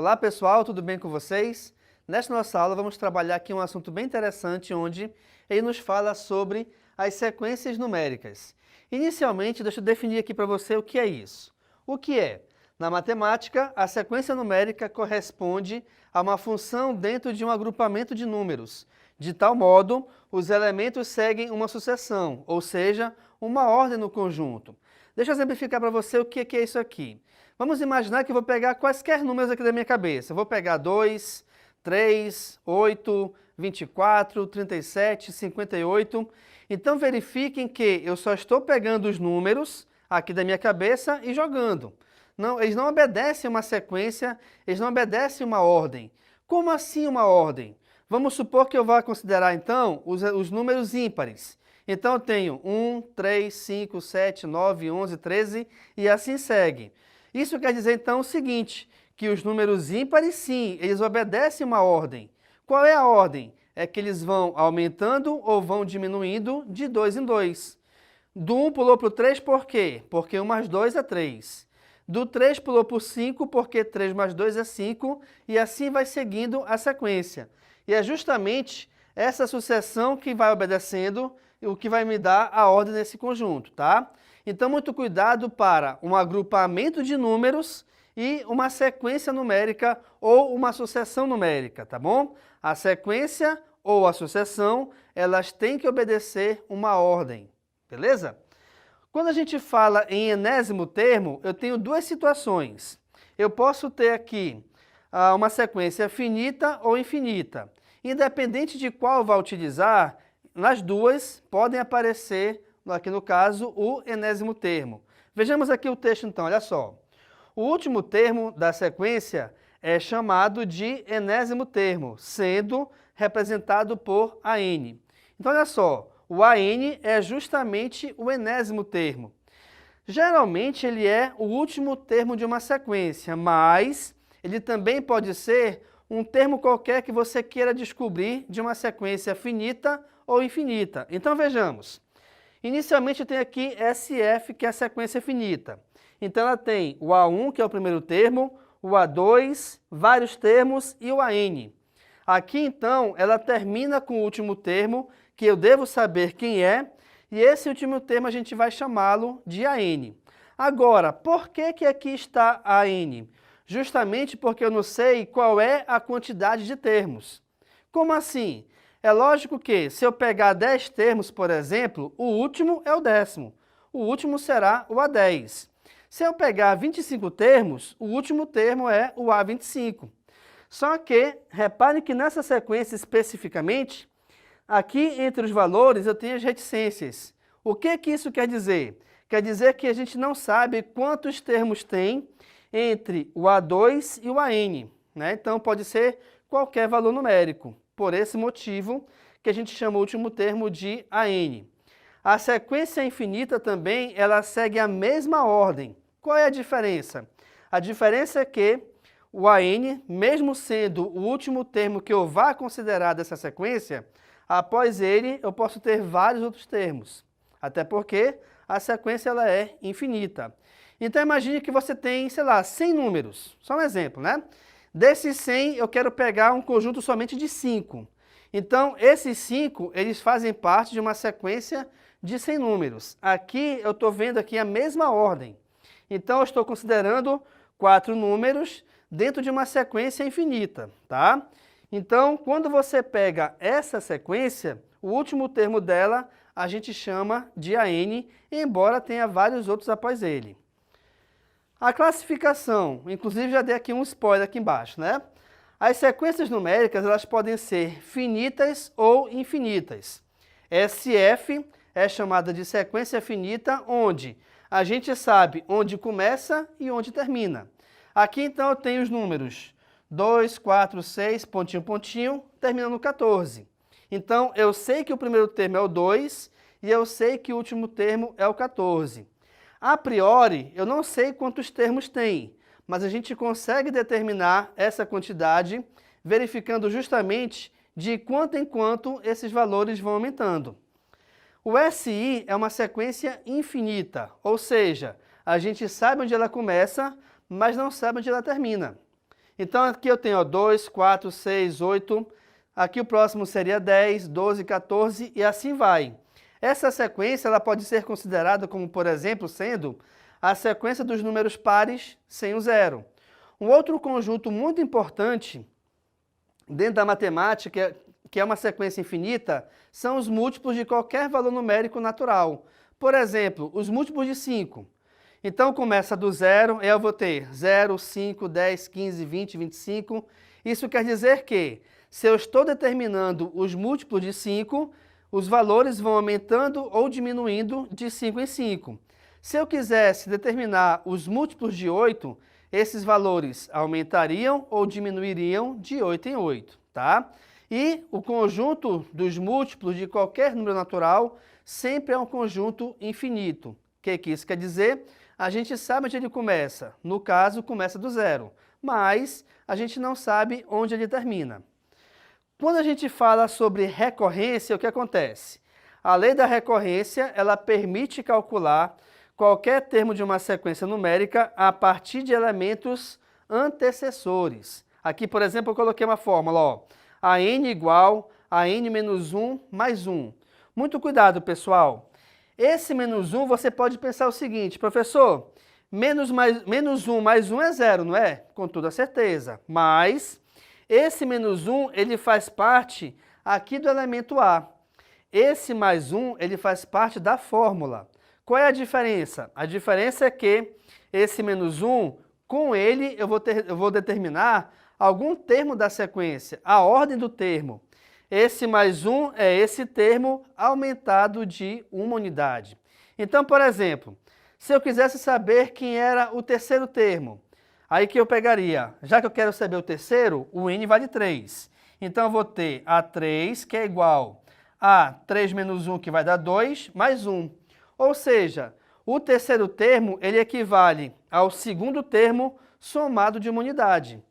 Olá pessoal, tudo bem com vocês? Nesta nossa aula vamos trabalhar aqui um assunto bem interessante onde ele nos fala sobre as sequências numéricas. Inicialmente, deixa eu definir aqui para você o que é isso. O que é? Na matemática, a sequência numérica corresponde a uma função dentro de um agrupamento de números. De tal modo, os elementos seguem uma sucessão, ou seja, uma ordem no conjunto. Deixa eu exemplificar para você o que é isso aqui. Vamos imaginar que eu vou pegar quaisquer números aqui da minha cabeça. Eu vou pegar 2, 3, 8, 24, 37, 58. Então verifiquem que eu só estou pegando os números aqui da minha cabeça e jogando. Não, eles não obedecem uma sequência, eles não obedecem uma ordem. Como assim uma ordem? Vamos supor que eu vá considerar então os números ímpares. Então eu tenho 1, 3, 5, 7, 9, 11, 13 e assim segue. Isso quer dizer então o seguinte, que os números ímpares sim, eles obedecem uma ordem. Qual é a ordem? É que eles vão aumentando ou vão diminuindo de 2 em 2. Do 1 pulou para o 3 por quê? Porque 1 mais 2 é 3. Do 3 pulou para o 5 porque 3 mais 2 é 5 e assim vai seguindo a sequência. E é justamente essa sucessão que vai obedecendo o que vai me dar a ordem nesse conjunto, tá? Então, muito cuidado para um agrupamento de números e uma sequência numérica ou uma sucessão numérica, tá bom? A sequência ou a sucessão, elas têm que obedecer uma ordem, beleza? Quando a gente fala em enésimo termo, eu tenho duas situações. Eu posso ter aqui uma sequência finita ou infinita. Independente de qual vá utilizar, nas duas podem aparecer, aqui no caso, o enésimo termo. Vejamos aqui o texto então, olha só. O último termo da sequência é chamado de enésimo termo, sendo representado por AN. Então olha só, o AN é justamente o enésimo termo. Geralmente ele é o último termo de uma sequência, mas ele também pode ser um termo qualquer que você queira descobrir de uma sequência finita ou infinita. Então vejamos. Inicialmente eu tenho aqui SF, que é a sequência finita. Então ela tem o A1, que é o primeiro termo, o A2, vários termos e o AN. Aqui então ela termina com o último termo, que eu devo saber quem é, e esse último termo a gente vai chamá-lo de AN. Agora, por que aqui está AN? Justamente porque eu não sei qual é a quantidade de termos. Como assim? É lógico que, se eu pegar 10 termos, por exemplo, o último é o 10º. O último será o A10. Se eu pegar 25 termos, o último termo é o A25. Só que, reparem que nessa sequência especificamente, aqui entre os valores eu tenho as reticências. O que isso quer dizer? Quer dizer que a gente não sabe quantos termos tem entre o A2 e o AN, né? Então pode ser qualquer valor numérico. Por esse motivo que a gente chama o último termo de AN. A sequência infinita também, ela segue a mesma ordem. Qual é a diferença? A diferença é que o AN, mesmo sendo o último termo que eu vá considerar dessa sequência, após ele eu posso ter vários outros termos. Até porque a sequência ela é infinita. Então imagine que você tem, sei lá, 100 números. Só um exemplo, né? Desses 100, eu quero pegar um conjunto somente de 5. Então, esses 5, eles fazem parte de uma sequência de 100 números. Aqui, eu estou vendo aqui a mesma ordem. Então, eu estou considerando 4 números dentro de uma sequência infinita, tá? Então, quando você pega essa sequência, o último termo dela, a gente chama de AN, embora tenha vários outros após ele. A classificação, inclusive já dei aqui um spoiler aqui embaixo, né? As sequências numéricas, elas podem ser finitas ou infinitas. SF é chamada de sequência finita, onde a gente sabe onde começa e onde termina. Aqui então eu tenho os números 2, 4, 6, pontinho, pontinho, termina no 14. Então eu sei que o primeiro termo é o 2 e eu sei que o último termo é o 14. A priori, eu não sei quantos termos tem, mas a gente consegue determinar essa quantidade verificando justamente de quanto em quanto esses valores vão aumentando. O SI é uma sequência infinita, ou seja, a gente sabe onde ela começa, mas não sabe onde ela termina. Então aqui eu tenho 2, 4, 6, 8, aqui o próximo seria 10, 12, 14 e assim vai. Essa sequência ela pode ser considerada como, por exemplo, sendo a sequência dos números pares sem o zero. Um outro conjunto muito importante dentro da matemática, que é uma sequência infinita, são os múltiplos de qualquer valor numérico natural. Por exemplo, os múltiplos de 5. Então começa do zero, eu vou ter 0, 5, 10, 15, 20, 25. Isso quer dizer que, se eu estou determinando os múltiplos de 5, os valores vão aumentando ou diminuindo de 5 em 5. Se eu quisesse determinar os múltiplos de 8, esses valores aumentariam ou diminuiriam de 8 em 8, tá? E o conjunto dos múltiplos de qualquer número natural sempre é um conjunto infinito. O que isso quer dizer? A gente sabe onde ele começa. No caso, começa do zero. Mas a gente não sabe onde ele termina. Quando a gente fala sobre recorrência, o que acontece? A lei da recorrência, ela permite calcular qualquer termo de uma sequência numérica a partir de elementos antecessores. Aqui, por exemplo, eu coloquei uma fórmula, ó, a n igual a n menos 1 mais 1. Muito cuidado, pessoal. Esse menos 1, você pode pensar o seguinte, professor, menos 1 mais 1 é zero, não é? Com toda certeza. Mas esse menos 1, ele faz parte aqui do elemento A. Esse mais 1, ele faz parte da fórmula. Qual é a diferença? A diferença é que esse menos 1, com ele eu vou determinar algum termo da sequência, a ordem do termo. Esse mais 1 é esse termo aumentado de uma unidade. Então, por exemplo, se eu quisesse saber quem era o terceiro termo, aí que eu pegaria, já que eu quero saber o terceiro, o n vale 3. Então eu vou ter A3, que é igual a 3 menos 1, que vai dar 2, mais 1. Ou seja, o terceiro termo ele equivale ao segundo termo somado de uma unidade.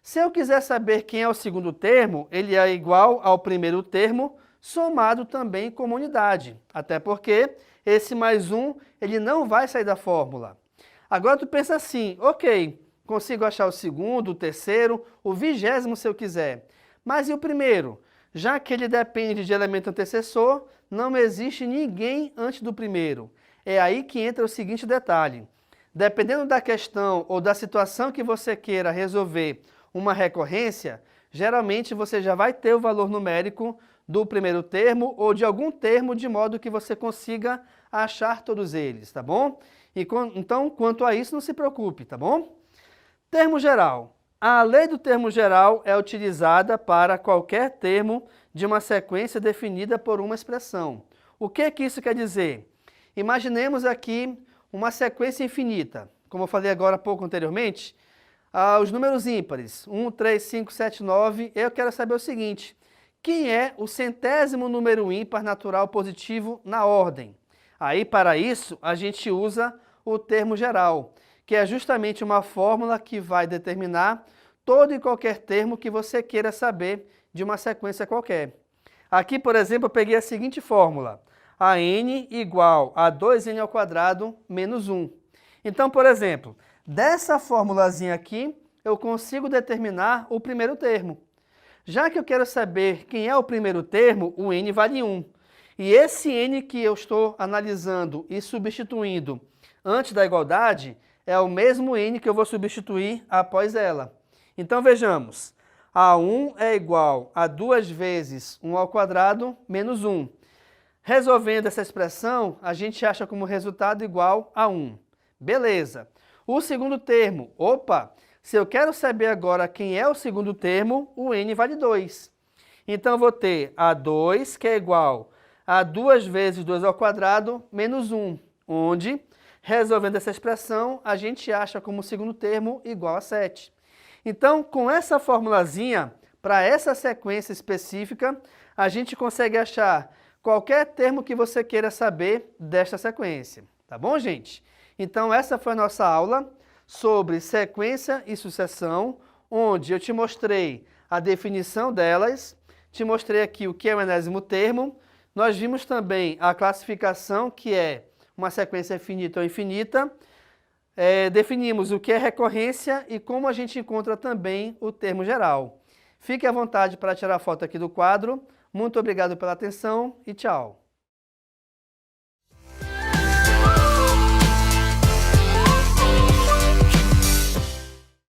Se eu quiser saber quem é o segundo termo, ele é igual ao primeiro termo somado também com uma unidade. Até porque esse mais 1 ele não vai sair da fórmula. Agora tu pensa assim, ok, consigo achar o segundo, o terceiro, o 20º se eu quiser. Mas e o primeiro? Já que ele depende de elemento antecessor, não existe ninguém antes do primeiro. É aí que entra o seguinte detalhe. Dependendo da questão ou da situação que você queira resolver uma recorrência, geralmente você já vai ter o valor numérico do primeiro termo ou de algum termo de modo que você consiga achar todos eles, tá bom? Então, quanto a isso, não se preocupe, tá bom? Termo geral. A lei do termo geral é utilizada para qualquer termo de uma sequência definida por uma expressão. O que isso quer dizer? Imaginemos aqui uma sequência infinita. Como eu falei agora há pouco anteriormente, os números ímpares, 1, 3, 5, 7, 9, eu quero saber o seguinte, quem é o centésimo número ímpar natural positivo na ordem? Aí, para isso, a gente usa o termo geral, que é justamente uma fórmula que vai determinar todo e qualquer termo que você queira saber de uma sequência qualquer. Aqui, por exemplo, eu peguei a seguinte fórmula, a n igual a 2n ao quadrado menos 1. Então, por exemplo, dessa formulazinha aqui, eu consigo determinar o primeiro termo. Já que eu quero saber quem é o primeiro termo, o n vale 1. E esse n que eu estou analisando e substituindo antes da igualdade é o mesmo n que eu vou substituir após ela. Então vejamos, a1 é igual a 2 vezes 1 ao quadrado menos 1. Resolvendo essa expressão, a gente acha como resultado igual a 1. Beleza. O segundo termo, se eu quero saber agora quem é o segundo termo, o n vale 2. Então eu vou ter a2, que é igual a 2 vezes 2 ao quadrado menos 1, onde, resolvendo essa expressão, a gente acha como segundo termo igual a 7. Então, com essa formulazinha, para essa sequência específica, a gente consegue achar qualquer termo que você queira saber desta sequência. Tá bom, gente? Então, essa foi a nossa aula sobre sequência e sucessão, onde eu te mostrei a definição delas, te mostrei aqui o que é o enésimo termo, nós vimos também a classificação, que é uma sequência finita ou infinita, definimos o que é recorrência e como a gente encontra também o termo geral. Fique à vontade para tirar a foto aqui do quadro. Muito obrigado pela atenção e tchau!